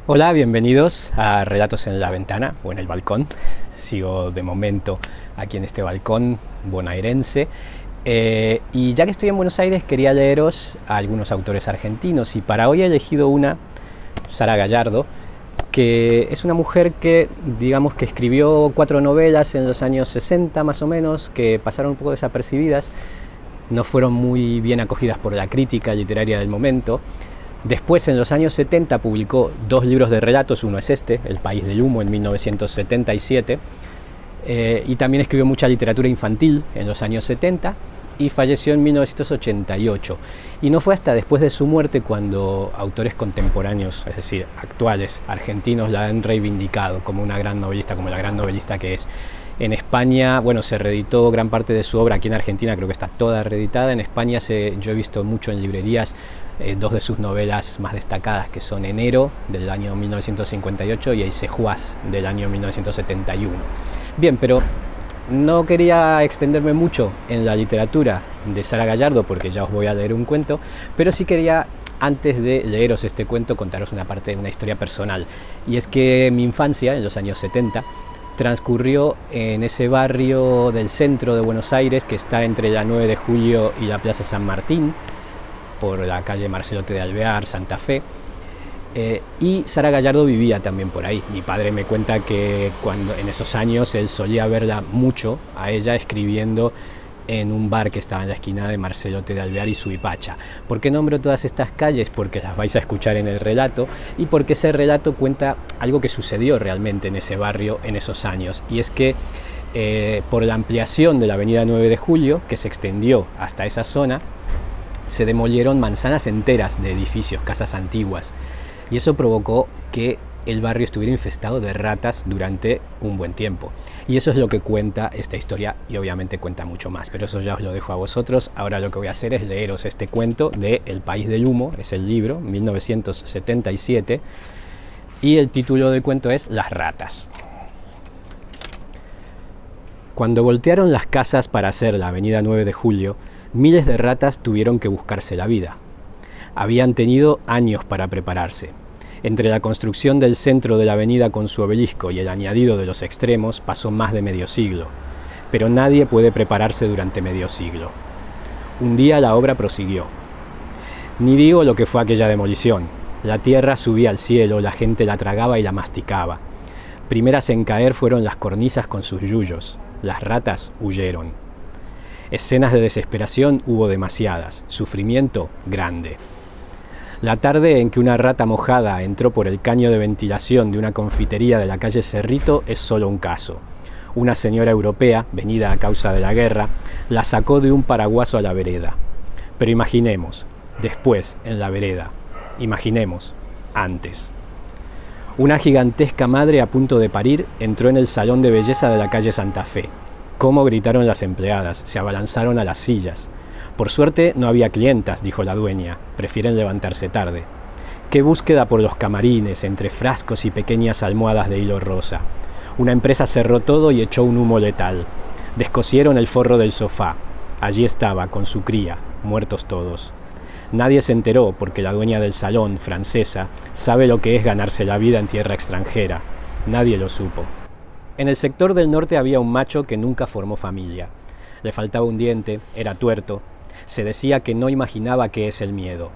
Hola, bienvenidos a Relatos en la Ventana o en el Balcón. Sigo de momento aquí en este balcón bonaerense. Y ya que estoy en Buenos Aires, quería leeros a algunos autores argentinos. Y para hoy he elegido una, Sara Gallardo, que es una mujer que, digamos, que escribió 4 novelas en los años 60 más o menos, que pasaron un poco desapercibidas, no fueron muy bien acogidas por la crítica literaria del momento. Después, en los años 70, publicó 2 libros de relatos. Uno es este, El País del Humo, en 1977. Y también escribió mucha literatura infantil en los años 70 y falleció en 1988. Y no fue hasta después de su muerte cuando autores contemporáneos, es decir, actuales, argentinos, la han reivindicado como una gran novelista, como la gran novelista que es. En España, bueno, se reeditó gran parte de su obra. Aquí en Argentina creo que está toda reeditada. En España yo he visto mucho en librerías 2 de sus novelas más destacadas, que son Enero, del año 1958, y Eisejuás, del año 1971. Bien, pero no quería extenderme mucho en la literatura de Sara Gallardo, porque ya os voy a leer un cuento, pero sí quería, antes de leeros este cuento, contaros una parte de una historia personal. Y es que mi infancia, en los años 70, transcurrió en ese barrio del centro de Buenos Aires que está entre la 9 de Julio y la Plaza San Martín, por la calle Marcelote de Alvear, Santa Fe. Y Sara Gallardo vivía también por ahí. Mi padre me cuenta que en esos años él solía verla mucho a ella escribiendo en un bar que estaba en la esquina de Marcelote de Alvear y Suipacha. ¿Por qué nombro todas estas calles? Porque las vais a escuchar en el relato, y porque ese relato cuenta algo que sucedió realmente en ese barrio en esos años. Y es que por la ampliación de la avenida 9 de Julio, que se extendió hasta esa zona, se demolieron manzanas enteras de edificios, casas antiguas. Y eso provocó que el barrio estuviera infestado de ratas durante un buen tiempo. Y eso es lo que cuenta esta historia, y obviamente cuenta mucho más, pero eso ya os lo dejo a vosotros. Ahora lo que voy a hacer es leeros este cuento de El País del Humo, es el libro, 1977, y el título del cuento es Las ratas. Cuando voltearon las casas para hacer la avenida 9 de Julio, miles de ratas tuvieron que buscarse la vida. Habían tenido años para prepararse. Entre la construcción del centro de la avenida con su obelisco y el añadido de los extremos pasó más de medio siglo, pero nadie puede prepararse durante medio siglo. Un día la obra prosiguió. Ni digo lo que fue aquella demolición. La tierra subía al cielo, la gente la tragaba y la masticaba. Primeras en caer fueron las cornisas con sus yuyos. Las ratas huyeron. Escenas de desesperación hubo demasiadas, sufrimiento grande. La tarde en que una rata mojada entró por el caño de ventilación de una confitería de la calle Cerrito es solo un caso. Una señora europea, venida a causa de la guerra, la sacó de un paraguaso a la vereda. Pero imaginemos, después en la vereda. Imaginemos, antes. Una gigantesca madre a punto de parir entró en el salón de belleza de la calle Santa Fe. Cómo gritaron las empleadas, se abalanzaron a las sillas. Por suerte no había clientas, dijo la dueña, prefieren levantarse tarde. Qué búsqueda por los camarines, entre frascos y pequeñas almohadas de hilo rosa. Una empresa cerró todo y echó un humo letal. Descosieron el forro del sofá. Allí estaba, con su cría, muertos todos. Nadie se enteró porque la dueña del salón, francesa, sabe lo que es ganarse la vida en tierra extranjera. Nadie lo supo. En el sector del norte había un macho que nunca formó familia. Le faltaba un diente, era tuerto. Se decía que no imaginaba qué es el miedo.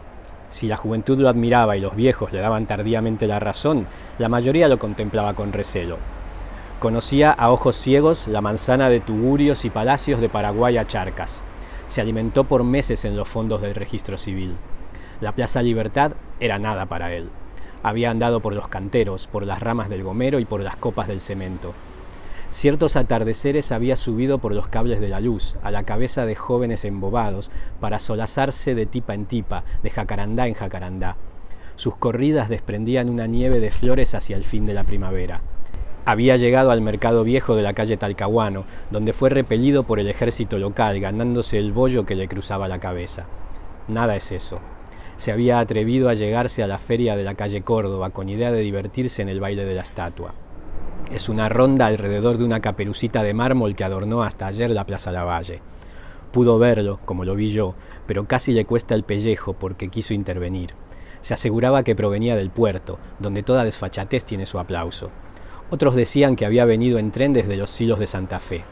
Si la juventud lo admiraba y los viejos le daban tardíamente la razón, la mayoría lo contemplaba con recelo. Conocía a ojos ciegos la manzana de tugurios y palacios de Paraguay a Charcas. Se alimentó por meses en los fondos del registro civil. La Plaza Libertad era nada para él. Había andado por los canteros, por las ramas del gomero y por las copas del cemento. Ciertos atardeceres había subido por los cables de la luz, a la cabeza de jóvenes embobados, para solazarse de tipa en tipa, de jacarandá en jacarandá. Sus corridas desprendían una nieve de flores hacia el fin de la primavera. Había llegado al mercado viejo de la calle Talcahuano, donde fue repelido por el ejército local, ganándose el bollo que le cruzaba la cabeza. Nada es eso. Se había atrevido a llegarse a la feria de la calle Córdoba con idea de divertirse en el baile de la estatua. Es una ronda alrededor de una caperucita de mármol que adornó hasta ayer la Plaza Lavalle. Pudo verlo, como lo vi yo, pero casi le cuesta el pellejo porque quiso intervenir. Se aseguraba que provenía del puerto, donde toda desfachatez tiene su aplauso. Otros decían que había venido en tren desde los Silos de Santa Fe.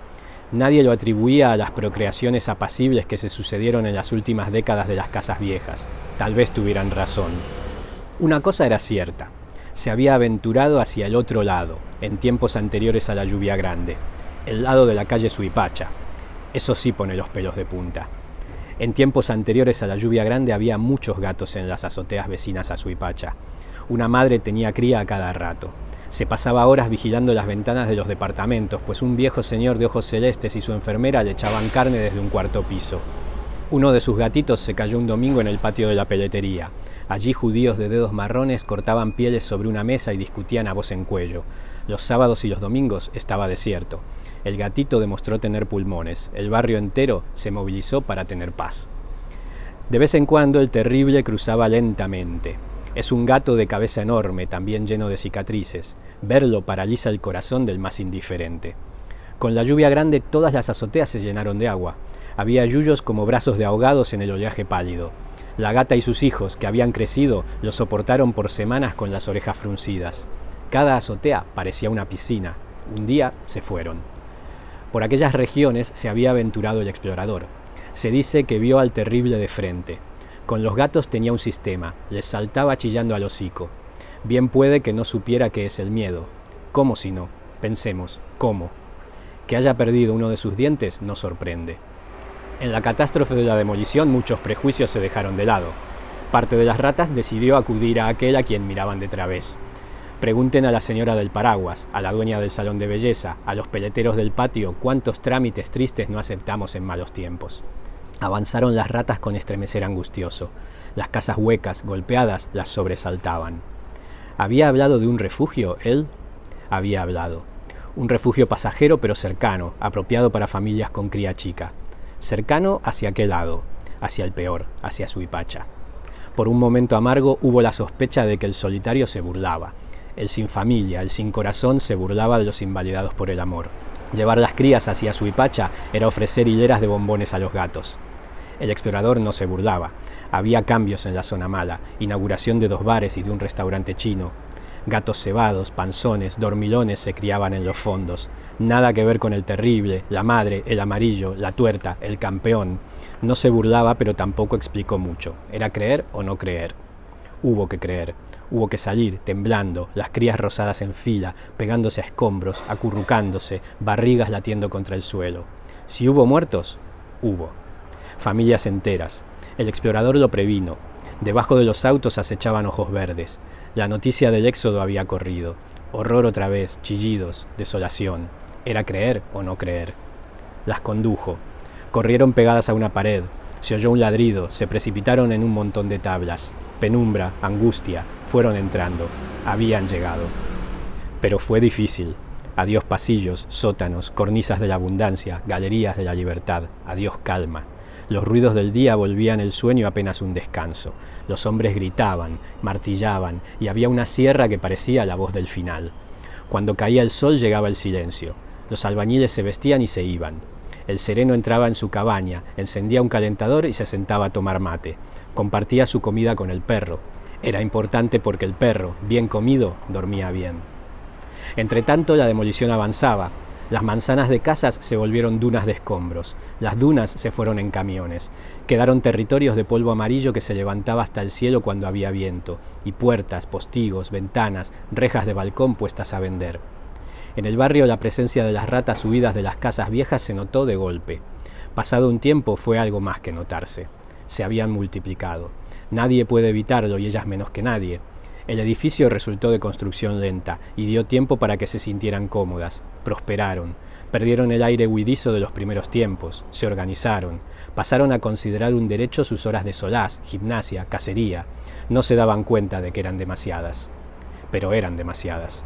Nadie lo atribuía a las procreaciones apacibles que se sucedieron en las últimas décadas de las casas viejas. Tal vez tuvieran razón. Una cosa era cierta. Se había aventurado hacia el otro lado, en tiempos anteriores a la lluvia grande. El lado de la calle Suipacha. Eso sí pone los pelos de punta. En tiempos anteriores a la lluvia grande había muchos gatos en las azoteas vecinas a Suipacha. Una madre tenía cría a cada rato. Se pasaba horas vigilando las ventanas de los departamentos, pues un viejo señor de ojos celestes y su enfermera le echaban carne desde un cuarto piso. Uno de sus gatitos se cayó un domingo en el patio de la peletería. Allí judíos de dedos marrones cortaban pieles sobre una mesa y discutían a voz en cuello. Los sábados y los domingos estaba desierto. El gatito demostró tener pulmones. El barrio entero se movilizó para tener paz. De vez en cuando el terrible cruzaba lentamente. Es un gato de cabeza enorme, también lleno de cicatrices. Verlo paraliza el corazón del más indiferente. Con la lluvia grande todas las azoteas se llenaron de agua. Había yuyos como brazos de ahogados en el oleaje pálido. La gata y sus hijos, que habían crecido, lo soportaron por semanas con las orejas fruncidas. Cada azotea parecía una piscina. Un día se fueron. Por aquellas regiones se había aventurado el explorador. Se dice que vio al terrible de frente. Con los gatos tenía un sistema, les saltaba chillando al hocico. Bien puede que no supiera qué es el miedo. ¿Cómo si no? Pensemos, ¿cómo? Que haya perdido uno de sus dientes no sorprende. En la catástrofe de la demolición muchos prejuicios se dejaron de lado. Parte de las ratas decidió acudir a aquel a quien miraban de través. Pregunten a la señora del paraguas, a la dueña del salón de belleza, a los peleteros del patio cuántos trámites tristes no aceptamos en malos tiempos. Avanzaron las ratas con estremecer angustioso. Las casas huecas, golpeadas, las sobresaltaban. ¿Había hablado de un refugio, él? Había hablado. Un refugio pasajero pero cercano, apropiado para familias con cría chica. Cercano hacia qué lado, hacia el peor, hacia Suipacha. Por un momento amargo hubo la sospecha de que el solitario se burlaba. El sin familia, el sin corazón se burlaba de los invalidados por el amor. Llevar las crías hacia Suipacha era ofrecer hileras de bombones a los gatos. El explorador no se burlaba. Había cambios en la zona mala, inauguración de 2 bares y de un restaurante chino. Gatos cebados, panzones, dormilones se criaban en los fondos. Nada que ver con el terrible, la madre, el amarillo, la tuerta, el campeón. No se burlaba, pero tampoco explicó mucho. ¿Era creer o no creer? Hubo que creer. Hubo que salir, temblando, las crías rosadas en fila, pegándose a escombros, acurrucándose, barrigas latiendo contra el suelo. Si hubo muertos, hubo. Familias enteras. El explorador lo previno. Debajo de los autos acechaban ojos verdes. La noticia del éxodo había corrido. Horror otra vez, chillidos, desolación. ¿Era creer o no creer? Las condujo. Corrieron pegadas a una pared. Se oyó un ladrido, se precipitaron en un montón de tablas. Penumbra, angustia, fueron entrando. Habían llegado. Pero fue difícil. Adiós pasillos, sótanos, cornisas de la abundancia, galerías de la libertad. Adiós calma. Los ruidos del día volvían el sueño apenas un descanso. Los hombres gritaban, martillaban, y había una sierra que parecía la voz del final. Cuando caía el sol llegaba el silencio. Los albañiles se vestían y se iban. El sereno entraba en su cabaña, encendía un calentador y se sentaba a tomar mate. Compartía su comida con el perro. Era importante porque el perro, bien comido, dormía bien. Entretanto, la demolición avanzaba. Las manzanas de casas se volvieron dunas de escombros. Las dunas se fueron en camiones. Quedaron territorios de polvo amarillo que se levantaba hasta el cielo cuando había viento, y puertas, postigos, ventanas, rejas de balcón puestas a vender. En el barrio la presencia de las ratas huidas de las casas viejas se notó de golpe. Pasado un tiempo fue algo más que notarse. Se habían multiplicado. Nadie puede evitarlo y ellas menos que nadie. El edificio resultó de construcción lenta y dio tiempo para que se sintieran cómodas. Prosperaron. Perdieron el aire huidizo de los primeros tiempos. Se organizaron. Pasaron a considerar un derecho sus horas de solaz, gimnasia, cacería. No se daban cuenta de que eran demasiadas. Pero eran demasiadas.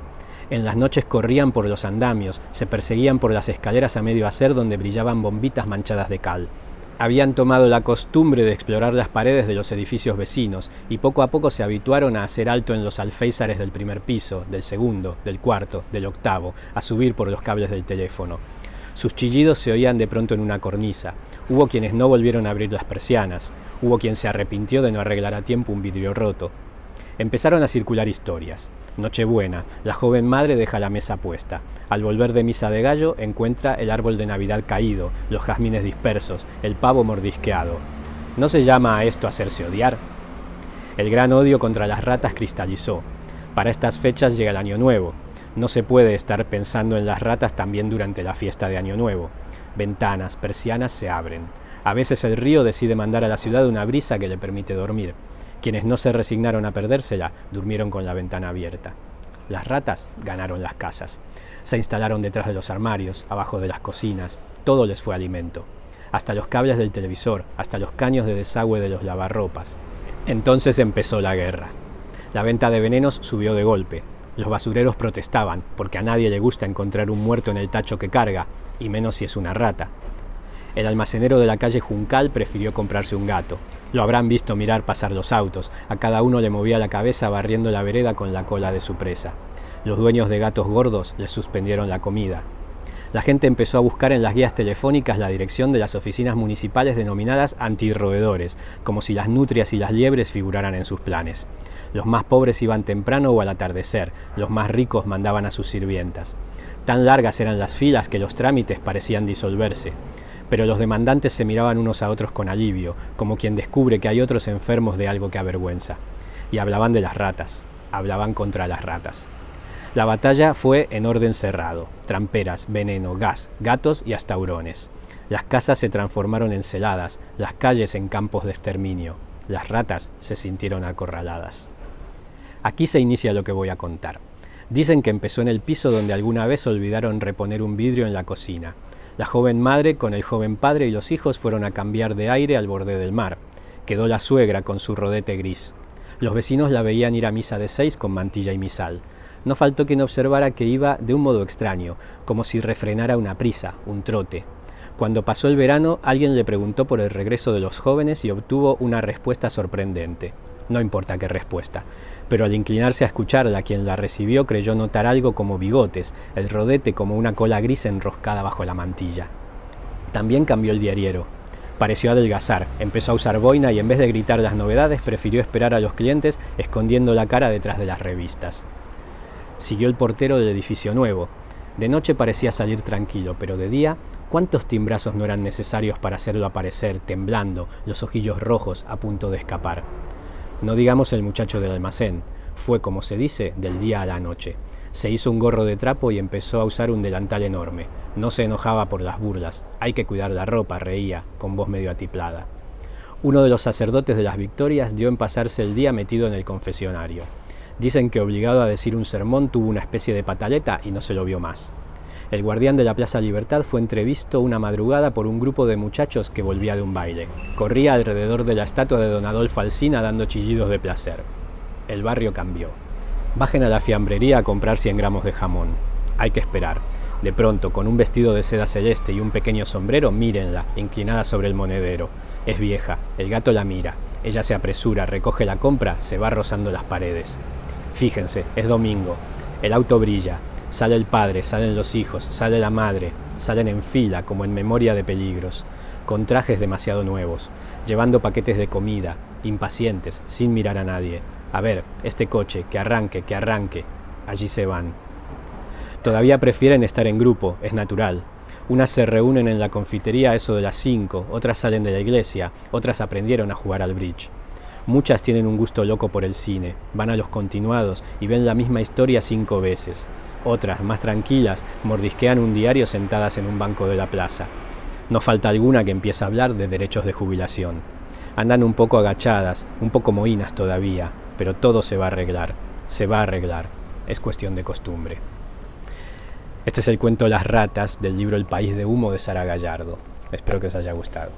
En las noches corrían por los andamios, se perseguían por las escaleras a medio hacer donde brillaban bombitas manchadas de cal. Habían tomado la costumbre de explorar las paredes de los edificios vecinos y poco a poco se habituaron a hacer alto en los alféizares del primer piso, del segundo, del cuarto, del octavo, a subir por los cables del teléfono. Sus chillidos se oían de pronto en una cornisa. Hubo quienes no volvieron a abrir las persianas. Hubo quien se arrepintió de no arreglar a tiempo un vidrio roto. Empezaron a circular historias. Nochebuena, la joven madre deja la mesa puesta. Al volver de misa de gallo encuentra el árbol de Navidad caído, los jazmines dispersos, el pavo mordisqueado. ¿No se llama a esto hacerse odiar? El gran odio contra las ratas cristalizó. Para estas fechas llega el Año Nuevo. No se puede estar pensando en las ratas también durante la fiesta de Año Nuevo. Ventanas, persianas se abren. A veces el río decide mandar a la ciudad una brisa que le permite dormir. Quienes no se resignaron a perdérsela, durmieron con la ventana abierta. Las ratas ganaron las casas. Se instalaron detrás de los armarios, abajo de las cocinas. Todo les fue alimento. Hasta los cables del televisor, hasta los caños de desagüe de los lavarropas. Entonces empezó la guerra. La venta de venenos subió de golpe. Los basureros protestaban, porque a nadie le gusta encontrar un muerto en el tacho que carga, y menos si es una rata. El almacenero de la calle Juncal prefirió comprarse un gato. Lo habrán visto mirar pasar los autos. A cada uno le movía la cabeza barriendo la vereda con la cola de su presa. Los dueños de gatos gordos les suspendieron la comida. La gente empezó a buscar en las guías telefónicas la dirección de las oficinas municipales denominadas antirroedores, como si las nutrias y las liebres figuraran en sus planes. Los más pobres iban temprano o al atardecer, los más ricos mandaban a sus sirvientas. Tan largas eran las filas que los trámites parecían disolverse. Pero los demandantes se miraban unos a otros con alivio, como quien descubre que hay otros enfermos de algo que avergüenza. Y hablaban de las ratas, hablaban contra las ratas. La batalla fue en orden cerrado: tramperas, veneno, gas, gatos y hasta hurones. Las casas se transformaron en celadas, las calles en campos de exterminio. Las ratas se sintieron acorraladas. Aquí se inicia lo que voy a contar. Dicen que empezó en el piso donde alguna vez olvidaron reponer un vidrio en la cocina. La joven madre con el joven padre y los hijos fueron a cambiar de aire al borde del mar. Quedó la suegra con su rodete gris. Los vecinos la veían ir a misa de 6 con mantilla y misal. No faltó quien observara que iba de un modo extraño, como si refrenara una prisa, un trote. Cuando pasó el verano, alguien le preguntó por el regreso de los jóvenes y obtuvo una respuesta sorprendente. No importa qué respuesta, pero al inclinarse a escucharla, quien la recibió creyó notar algo como bigotes, el rodete como una cola gris enroscada bajo la mantilla. También cambió el diariero. Pareció adelgazar, empezó a usar boina y en vez de gritar las novedades, prefirió esperar a los clientes escondiendo la cara detrás de las revistas. Siguió el portero del edificio nuevo. De noche parecía salir tranquilo, pero de día, ¿cuántos timbrazos no eran necesarios para hacerlo aparecer, temblando, los ojillos rojos, a punto de escapar? No digamos el muchacho del almacén. Fue, como se dice, del día a la noche. Se hizo un gorro de trapo y empezó a usar un delantal enorme. No se enojaba por las burlas. Hay que cuidar la ropa, reía, con voz medio atiplada. Uno de los sacerdotes de las Victorias dio en pasarse el día metido en el confesionario. Dicen que obligado a decir un sermón tuvo una especie de pataleta y no se lo vio más. El guardián de la Plaza Libertad fue entrevisto una madrugada por un grupo de muchachos que volvía de un baile. Corría alrededor de la estatua de don Adolfo Alsina dando chillidos de placer. El barrio cambió. Bajen a la fiambrería a comprar 100 gramos de jamón. Hay que esperar. De pronto, con un vestido de seda celeste y un pequeño sombrero, mírenla, inclinada sobre el monedero. Es vieja, el gato la mira. Ella se apresura, recoge la compra, se va rozando las paredes. Fíjense, es domingo. El auto brilla. Sale el padre, salen los hijos, sale la madre, salen en fila como en memoria de peligros, con trajes demasiado nuevos, llevando paquetes de comida, impacientes, sin mirar a nadie. A ver, este coche, que arranque, allí se van. Todavía prefieren estar en grupo, es natural. Unas se reúnen en la confitería a eso de las 5, otras salen de la iglesia, otras aprendieron a jugar al bridge. Muchas tienen un gusto loco por el cine, van a los continuados y ven la misma historia 5 veces. Otras, más tranquilas, mordisquean un diario sentadas en un banco de la plaza. No falta alguna que empiece a hablar de derechos de jubilación. Andan un poco agachadas, un poco mohínas todavía, pero todo se va a arreglar. Se va a arreglar. Es cuestión de costumbre. Este es el cuento Las ratas del libro El país de humo de Sara Gallardo. Espero que os haya gustado.